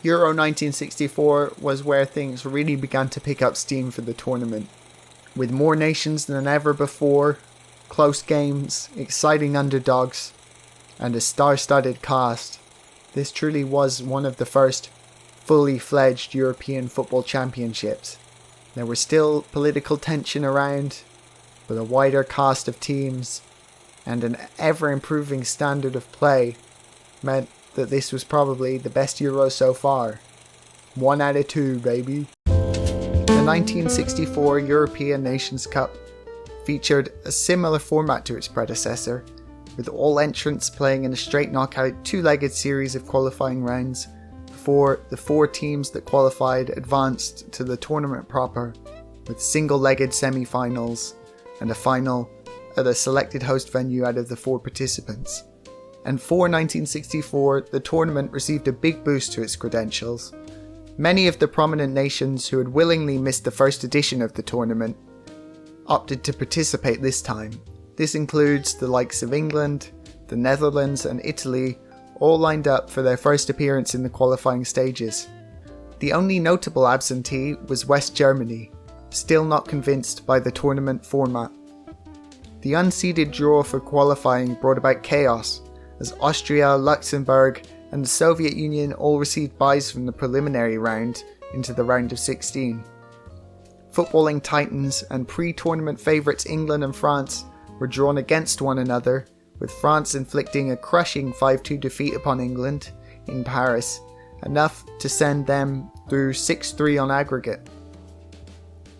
Euro 1964 was where things really began to pick up steam for the tournament. With more nations than ever before, close games, exciting underdogs, and a star-studded cast, this truly was one of the first fully fledged European football championships. There was still political tension around, but a wider cast of teams and an ever-improving standard of play meant that this was probably the best Euro so far. 1 out of 2, baby. The 1964 European Nations Cup featured a similar format to its predecessor, with all entrants playing in a straight knockout two-legged series of qualifying rounds before the 4 teams that qualified advanced to the tournament proper, with single-legged semi-finals and a final at a selected host venue out of the 4 participants. And for 1964, the tournament received a big boost to its credentials. Many of the prominent nations who had willingly missed the first edition of the tournament opted to participate this time. This includes the likes of England, the Netherlands and Italy, all lined up for their first appearance in the qualifying stages. The only notable absentee was West Germany, still not convinced by the tournament format. The unseeded draw for qualifying brought about chaos, as Austria, Luxembourg and the Soviet Union all received byes from the preliminary round into the round of 16. Footballing titans and pre-tournament favourites England and France were drawn against one another, with France inflicting a crushing 5-2 defeat upon England in Paris, enough to send them through 6-3 on aggregate.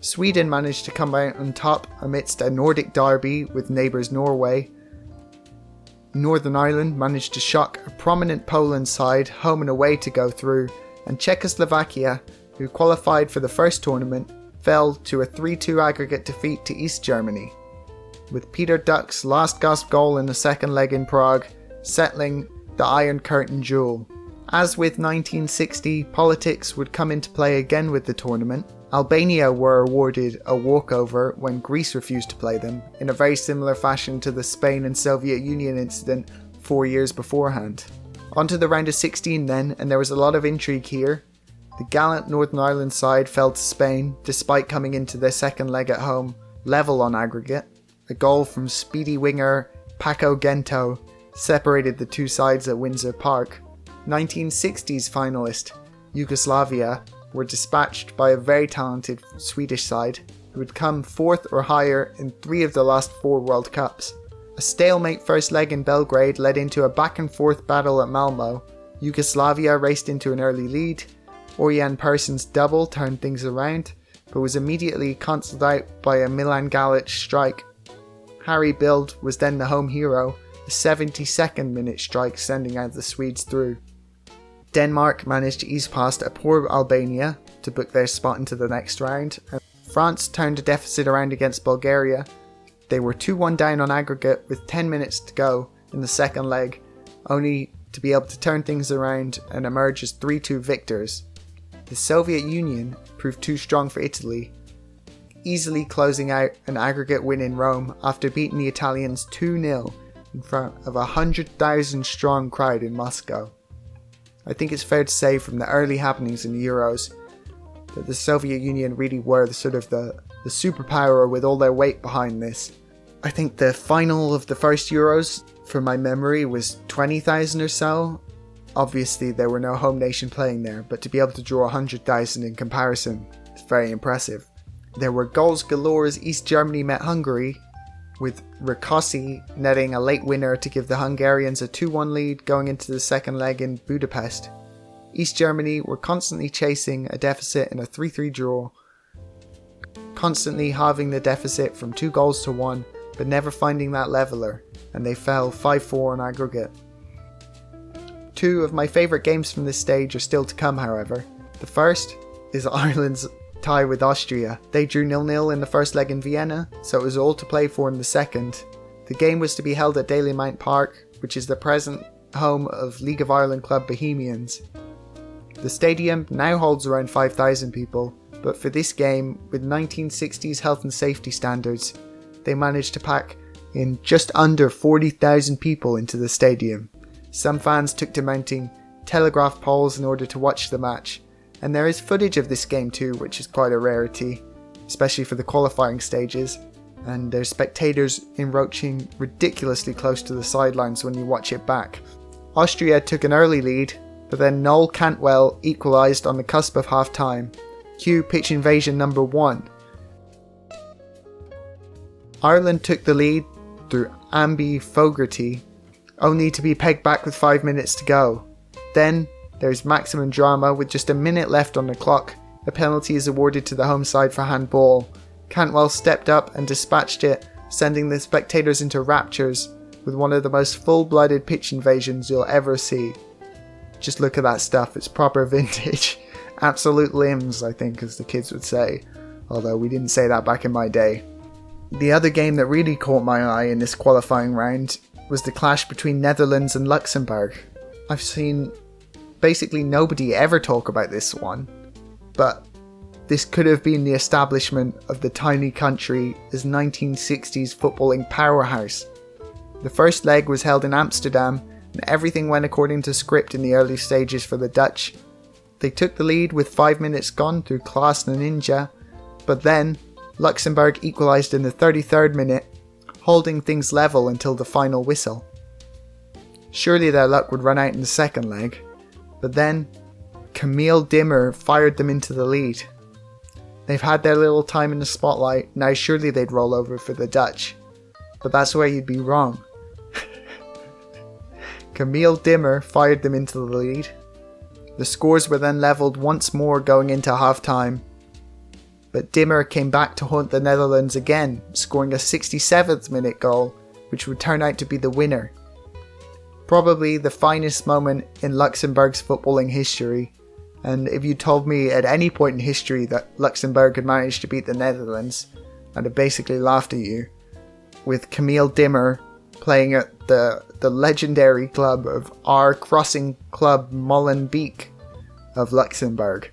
Sweden managed to come out on top amidst a Nordic derby with neighbours Norway. Northern Ireland managed to shock a prominent Poland side home and away to go through, and Czechoslovakia, who qualified for the first tournament, fell to a 3-2 aggregate defeat to East Germany, with Peter Duck's last gasp goal in the second leg in Prague settling the Iron Curtain duel. As with 1960, politics would come into play again with the tournament. Albania were awarded a walkover when Greece refused to play them, in a very similar fashion to the Spain and Soviet Union incident 4 years beforehand. On to the round of 16 then, and there was a lot of intrigue here. The gallant Northern Ireland side fell to Spain, despite coming into their second leg at home level on aggregate. A goal from speedy winger Paco Gento separated the two sides at Windsor Park. 1960s finalist Yugoslavia were dispatched by a very talented Swedish side who had come 4th or higher in 3 of the last 4 World Cups. A stalemate first leg in Belgrade led into a back and forth battle at Malmo. Yugoslavia raced into an early lead. Orjan Persson's double turned things around, but was immediately cancelled out by a Milan Galic strike. Harry Bild was then the home hero, a 72nd minute strike sending out the Swedes through. Denmark managed to ease past a poor Albania to book their spot into the next round, and France turned a deficit around against Bulgaria. They were 2-1 down on aggregate with 10 minutes to go in the second leg, only to be able to turn things around and emerge as 3-2 victors. The Soviet Union proved too strong for Italy, easily closing out an aggregate win in Rome after beating the Italians 2-0 in front of a 100,000 strong crowd in Moscow. I think it's fair to say from the early happenings in the Euros that the Soviet Union really were the superpower with all their weight behind this. I think the final of the first Euros, from my memory, was 20,000 or so. Obviously there were no home nation playing there, but to be able to draw 100,000 in comparison is very impressive. There were goals galore as East Germany met Hungary, with Rákóczi netting a late winner to give the Hungarians a 2-1 lead going into the second leg in Budapest. East Germany were constantly chasing a deficit in a 3-3 draw, constantly halving the deficit from 2 goals to 1, but never finding that leveller, and they fell 5-4 on aggregate. 2 of my favourite games from this stage are still to come, however. The first is Ireland's tie with Austria. They drew 0-0 in the first leg in Vienna, so it was all to play for in the second. The game was to be held at Dalymount Park, which is the present home of League of Ireland club Bohemians. The stadium now holds around 5,000 people, but for this game, with 1960s health and safety standards, they managed to pack in just under 40,000 people into the stadium. Some fans took to mounting telegraph poles in order to watch the match, and there is footage of this game too, which is quite a rarity, especially for the qualifying stages, and there's spectators encroaching ridiculously close to the sidelines when you watch it back. Austria took an early lead, but then Noel Cantwell equalised on the cusp of half time. Cue pitch invasion number 1. Ireland took the lead through Amby Fogarty, only to be pegged back with 5 minutes to go. Then there's maximum drama with just a minute left on the clock. A penalty is awarded to the home side for handball. Cantwell stepped up and dispatched it, sending the spectators into raptures with one of the most full-blooded pitch invasions you'll ever see. Just look at that stuff, it's proper vintage. Absolute limbs, I think, as the kids would say, although we didn't say that back in my day. The other game that really caught my eye in this qualifying round was the clash between Netherlands and Luxembourg. I've seen basically nobody ever talk about this one, but this could have been the establishment of the tiny country as 1960s footballing powerhouse. The first leg was held in Amsterdam, and everything went according to script in the early stages for the Dutch. They took the lead with 5 minutes gone through Klaas Ninja, but then Luxembourg equalised in the 33rd minute, holding things level until the final whistle. Surely their luck would run out in the second leg, but then Camille Dimmer fired them into the lead. They've had their little time in the spotlight, now surely they'd roll over for the Dutch. But that's where you'd be wrong. Camille Dimmer fired them into the lead. The scores were then levelled once more going into half time. But Dimmer came back to haunt the Netherlands again, scoring a 67th minute goal, which would turn out to be the winner. Probably the finest moment in Luxembourg's footballing history, and if you told me at any point in history that Luxembourg had managed to beat the Netherlands, I'd have basically laughed at you. With Camille Dimmer playing at the legendary club of our crossing club Molenbeek of Luxembourg.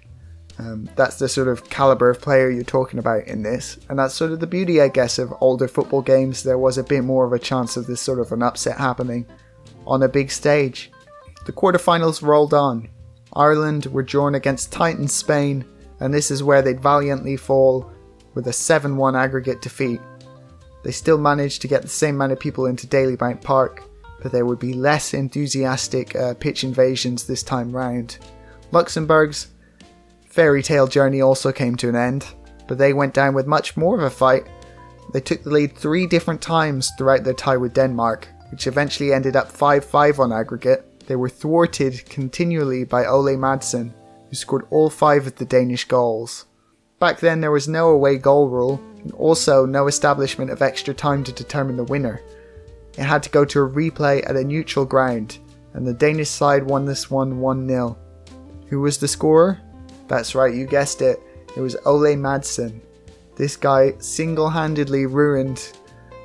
That's the sort of calibre of player you're talking about in this, and that's sort of the beauty, I guess, of older football games. There was a bit more of a chance of this sort of an upset happening on a big stage. The quarterfinals rolled on. Ireland were drawn against Titan Spain, and this is where they'd valiantly fall with a 7-1 aggregate defeat. They still managed to get the same amount of people into Dalymount Park, but there would be less enthusiastic pitch invasions this time round. Luxembourg's fairy tale journey also came to an end, but they went down with much more of a fight. They took the lead 3 different times throughout their tie with Denmark, which eventually ended up 5-5 on aggregate. They were thwarted continually by Ole Madsen, who scored all 5 of the Danish goals. Back then there was no away goal rule, and also no establishment of extra time to determine the winner. It had to go to a replay at a neutral ground, and the Danish side won this one 1-0. Who was the scorer? That's right, you guessed it. It was Ole Madsen. This guy single-handedly ruined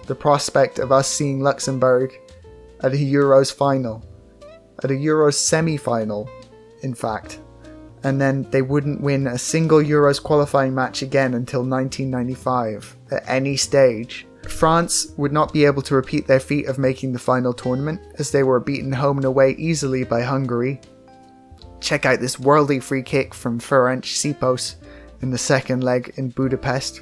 the prospect of us seeing Luxembourg at a Euros final. At a Euros semi-final, in fact. And then they wouldn't win a single Euros qualifying match again until 1995, at any stage. France would not be able to repeat their feat of making the final tournament, as they were beaten home and away easily by Hungary. Check out this worldly free kick from Ferenc Sipos in the second leg in Budapest.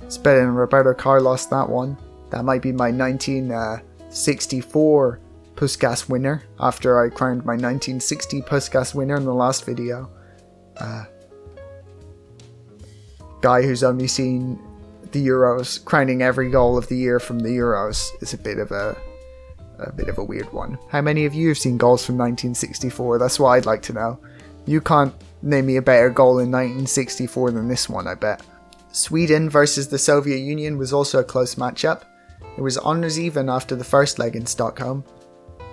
It's better than Roberto Carlos, that one. That might be my 1964 Puskas winner, after I crowned my 1960 Puskas winner in the last video. Guy who's only seen the Euros, crowning every goal of the year from the Euros, is a bit of a weird one. How many of you have seen goals from 1964? That's what I'd like to know. You can't name me a better goal in 1964 than this one, I bet. Sweden versus the Soviet Union was also a close matchup. It was honours even after the first leg in Stockholm.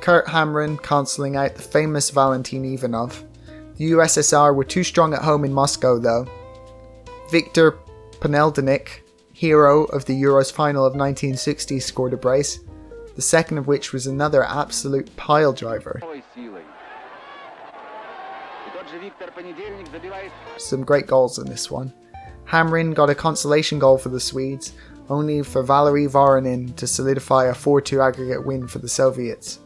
Kurt Hamrin cancelling out the famous Valentin Ivanov. The USSR were too strong at home in Moscow though. Viktor Paneldenik, hero of the Euros final of 1960, scored a brace, the second of which was another absolute pile driver. Some great goals in this one. Hamrin got a consolation goal for the Swedes, only for Valery Voronin to solidify a 4-2 aggregate win for the Soviets.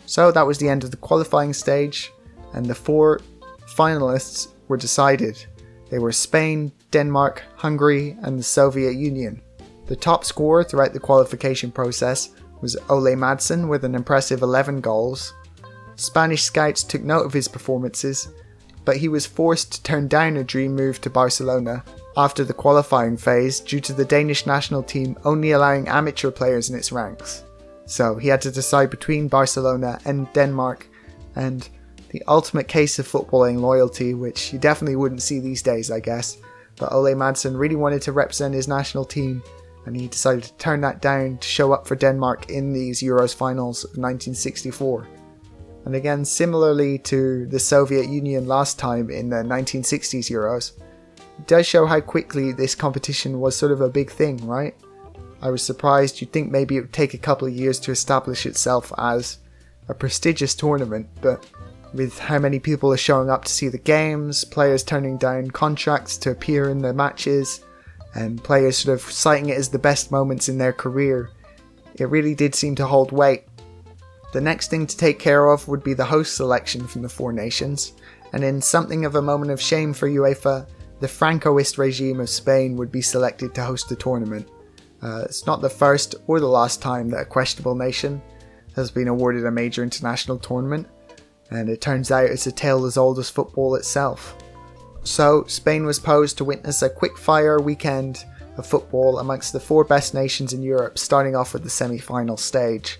So that was the end of the qualifying stage, and the 4 finalists were decided. They were Spain, Denmark, Hungary, and the Soviet Union. The top scorer throughout the qualification process was Ole Madsen with an impressive 11 goals. Spanish scouts took note of his performances, but he was forced to turn down a dream move to Barcelona after the qualifying phase due to the Danish national team only allowing amateur players in its ranks. So he had to decide between Barcelona and Denmark, and the ultimate case of footballing loyalty, which you definitely wouldn't see these days, I guess. But Ole Madsen really wanted to represent his national team, and he decided to turn that down to show up for Denmark in these Euros finals of 1964. And again, similarly to the Soviet Union last time in the 1960s Euros, it does show how quickly this competition was sort of a big thing, right? I was surprised. You'd think maybe it would take a couple of years to establish itself as a prestigious tournament, but with how many people are showing up to see the games, players turning down contracts to appear in the matches, and players sort of citing it as the best moments in their career, it really did seem to hold weight. The next thing to take care of would be the host selection from the 4 nations, and in something of a moment of shame for UEFA, the Francoist regime of Spain would be selected to host the tournament. It's not the first or the last time that a questionable nation has been awarded a major international tournament, and it turns out it's a tale as old as football itself. So Spain was posed to witness a quick-fire weekend of football amongst the 4 best nations in Europe, starting off with the semi-final stage.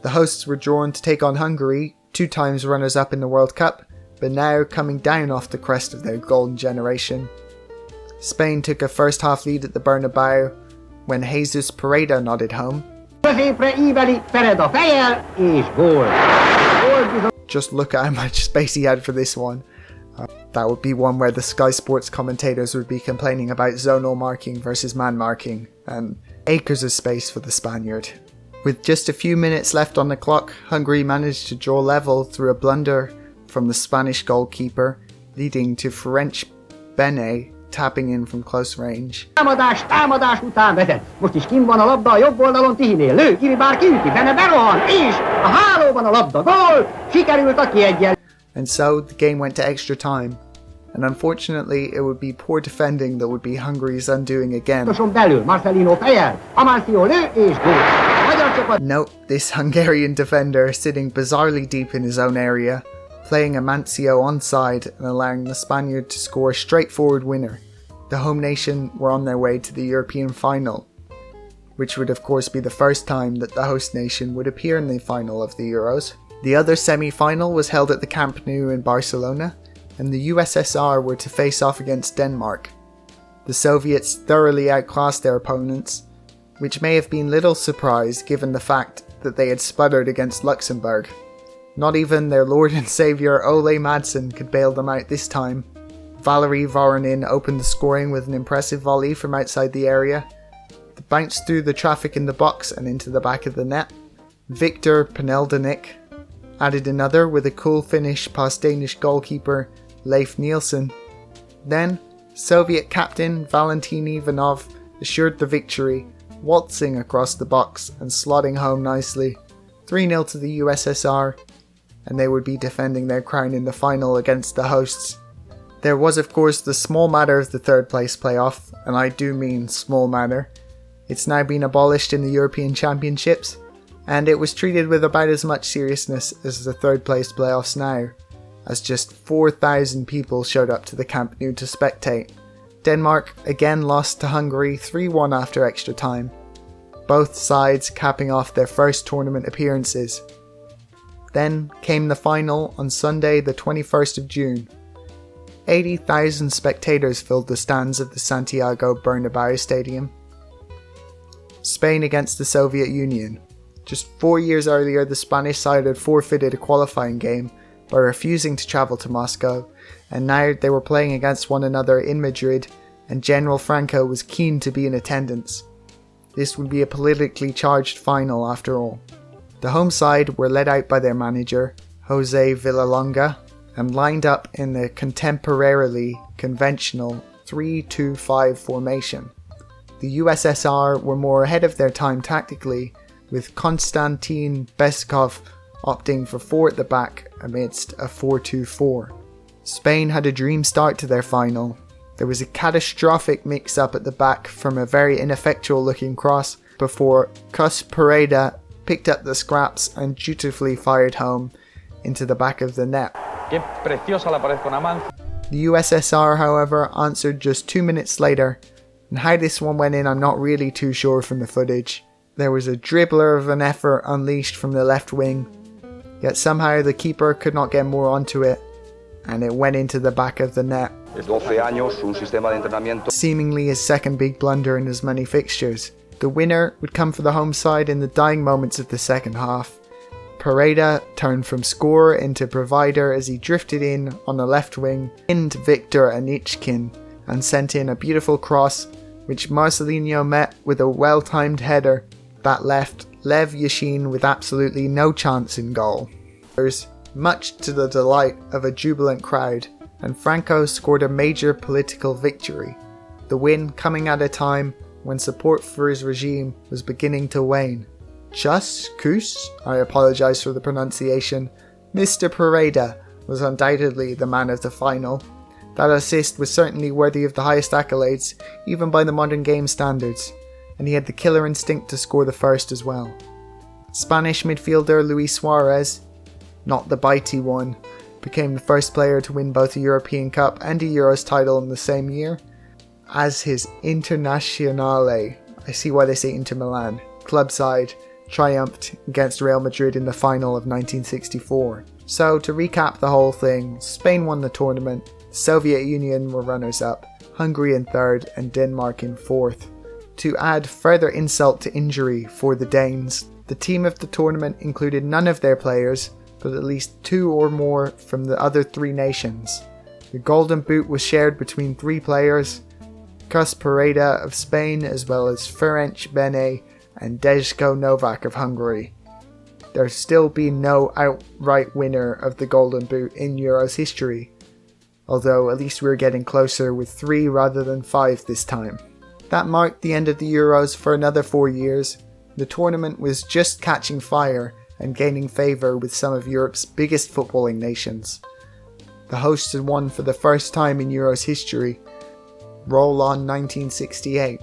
The hosts were drawn to take on Hungary, 2 times runners-up in the World Cup, but now coming down off the crest of their golden generation. Spain took a first half lead at the Bernabeu when Jesus Pereira nodded home. Just look at how much space he had for this one. That would be one where the Sky Sports commentators would be complaining about zonal marking versus man marking, and acres of space for the Spaniard. With just a few minutes left on the clock, Hungary managed to draw level through a blunder from the Spanish goalkeeper, leading to Ferenc Bene tapping in from close range. Támadás után vezet. Most is kint van a labda a jobb oldalon Tihinél. Lő, Kivi bár kiüti, Bene berohan, és a hálóban a labda. Gól! Sikerült a kiegyenlítő. And so the game went to extra time. And unfortunately, it would be poor defending that would be Hungary's undoing again. Note this Hungarian defender sitting bizarrely deep in his own area, playing Amancio onside and allowing the Spaniard to score a straightforward winner. The home nation were on their way to the European final, which would of course be the first time that the host nation would appear in the final of the Euros. The other semi-final was held at the Camp Nou in Barcelona, and the USSR were to face off against Denmark. The Soviets thoroughly outclassed their opponents, which may have been little surprise given the fact that they had sputtered against Luxembourg. Not even their lord and saviour Ole Madsen could bail them out this time. Valery Voronin opened the scoring with an impressive volley from outside the area. It bounced through the traffic in the box and into the back of the net. Victor Peneldenik added another with a cool finish past Danish goalkeeper Leif Nielsen. Then, Soviet captain Valentin Ivanov assured the victory, waltzing across the box and slotting home nicely. 3-0 to the USSR, and they would be defending their crown in the final against the hosts. There was of course the small matter of the third place playoff, and I do mean small matter. It's now been abolished in the European Championships, and it was treated with about as much seriousness as the third place playoffs now, as just 4,000 people showed up to the Camp Nou to spectate. Denmark again lost to Hungary 3-1 after extra time, both sides capping off their first tournament appearances. Then came the final on Sunday the 21st of June. 80,000 spectators filled the stands of the Santiago Bernabeu Stadium. Spain against the Soviet Union. Just 4 years earlier, the Spanish side had forfeited a qualifying game by refusing to travel to Moscow, and now they were playing against one another in Madrid, and General Franco was keen to be in attendance. This would be a politically charged final after all. The home side were led out by their manager, Jose Villalonga, and lined up in the contemporarily conventional 3-2-5 formation. The USSR were more ahead of their time tactically, with Konstantin Beskov opting for 4 at the back amidst a 4-2-4. Spain had a dream start to their final. There was a catastrophic mix-up at the back from a very ineffectual looking cross before Cus Pereda picked up the scraps and dutifully fired home into the back of the net. Qué preciosa la pared con Amancio. The USSR, however, answered just 2 minutes later, and how this one went in I'm not really too sure from the footage. There was a dribbler of an effort unleashed from the left wing, yet somehow the keeper could not get more onto it, and it went into the back of the net. 12 años, un sistema de entrenamiento. Seemingly his second big blunder in as many fixtures. The winner would come for the home side in the dying moments of the second half. Pereda turned from scorer into provider as he drifted in on the left wing, pinned Viktor Anichkin, and sent in a beautiful cross which Marcelinho met with a well-timed header that left Lev Yashin with absolutely no chance in goal. Much to the delight of a jubilant crowd, and Franco scored a major political victory, the win coming at a time when support for his regime was beginning to wane. I apologise for the pronunciation, Mr. Pereda was undoubtedly the man of the final. That assist was certainly worthy of the highest accolades, even by the modern game standards, and he had the killer instinct to score the first as well. Spanish midfielder Luis Suarez, not the bitey one, became the first player to win both a European Cup and a Euros title in the same year. As his Internazionale, I see why they say Inter Milan, club side, triumphed against Real Madrid in the final of 1964. So to recap the whole thing, Spain won the tournament, the Soviet Union were runners-up, Hungary in third and Denmark in fourth. To add further insult to injury for the Danes, the team of the tournament included none of their players, but at least 2 or more from the other 3 nations. The Golden Boot was shared between 3 players, Cus Pereda of Spain as well as Ferenc Bene and Dejko Novak of Hungary. There's still been no outright winner of the Golden Boot in Euros history, although at least we're getting closer with 3 rather than 5 this time. That marked the end of the Euros for another 4 years. The tournament was just catching fire and gaining favour with some of Europe's biggest footballing nations. The hosts had won for the first time in Euros history. Roll on 1968.